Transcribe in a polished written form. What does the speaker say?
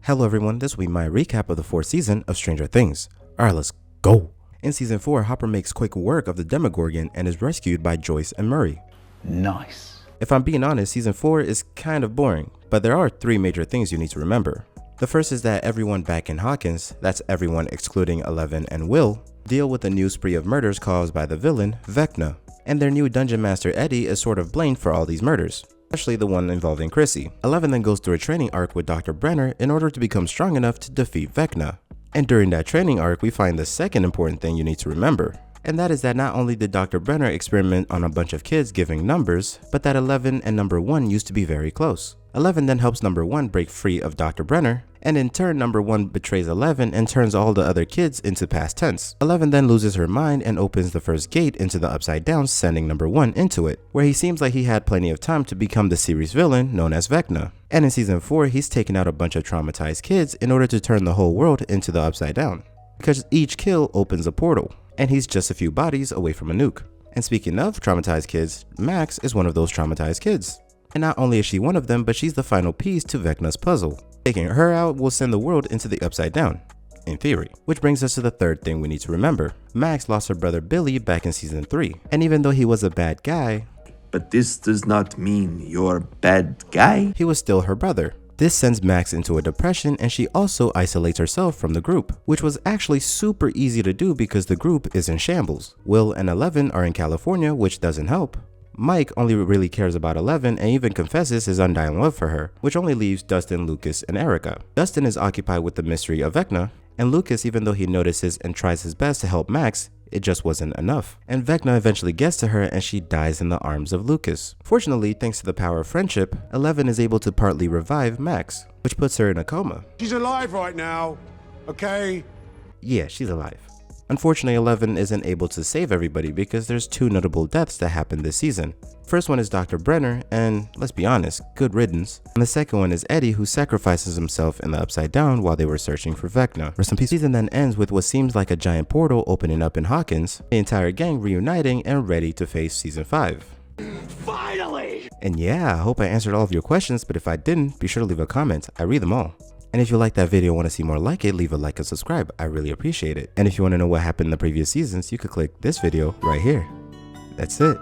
Hello everyone, this will be my recap of the 4th season of Stranger Things. Alright, let's go! In season 4, Hopper makes quick work of the Demogorgon and is rescued by Joyce and Murray. Nice. If I'm being honest, season 4 is kind of boring, but there are 3 major things you need to remember. The first is that everyone back in Hawkins, that's everyone excluding Eleven and Will, deal with a new spree of murders caused by the villain, Vecna, and their new Dungeon Master Eddie is sort of blamed for all these murders, especially the one involving Chrissy. Eleven then goes through a training arc with Dr. Brenner in order to become strong enough to defeat Vecna. And during that training arc, we find the second important thing you need to remember. And that is that not only did Dr. Brenner experiment on a bunch of kids giving numbers, but that Eleven and Number 1 used to be very close. Eleven then helps Number 1 break free of Dr. Brenner, and in turn Number 1 betrays Eleven and turns all the other kids into past tense. Eleven then loses her mind and opens the first gate into the Upside Down, sending Number 1 into it, where he seems like he had plenty of time to become the series villain known as Vecna. And in season 4, he's taken out a bunch of traumatized kids in order to turn the whole world into the Upside Down, because each kill opens a portal, and he's just a few bodies away from a nuke. And speaking of traumatized kids, Max is one of those traumatized kids. And not only is she one of them, but she's the final piece to Vecna's puzzle. Taking her out will send the world into the Upside Down, in theory. Which brings us to the third thing we need to remember. Max lost her brother Billy back in season 3, and even though he was a bad guy, but this does not mean you're a bad guy, he was still her brother. This sends Max into a depression, and she also isolates herself from the group, which was actually super easy to do because the group is in shambles. Will and Eleven are in California, which doesn't help. Mike only really cares about Eleven and even confesses his undying love for her, which only leaves Dustin, Lucas, and Erica. Dustin is occupied with the mystery of Vecna, and Lucas, even though he notices and tries his best to help Max, it just wasn't enough. And Vecna eventually gets to her and she dies in the arms of Lucas. Fortunately, thanks to the power of friendship, Eleven is able to partly revive Max, which puts her in a coma. She's alive right now, okay? Yeah, she's alive. Unfortunately, Eleven isn't able to save everybody because there's 2 notable deaths that happened this season. First one is Dr. Brenner, and let's be honest, good riddance. And the second one is Eddie, who sacrifices himself in the Upside Down while they were searching for Vecna. Rest in peace. Season then ends with what seems like a giant portal opening up in Hawkins, the entire gang reuniting and ready to face season 5. Finally! And yeah, I hope I answered all of your questions, but if I didn't, be sure to leave a comment. I read them all. And if you like that video and want to see more like it, leave a like and subscribe. I really appreciate it. And if you want to know what happened in the previous seasons, you could click this video right here. That's it.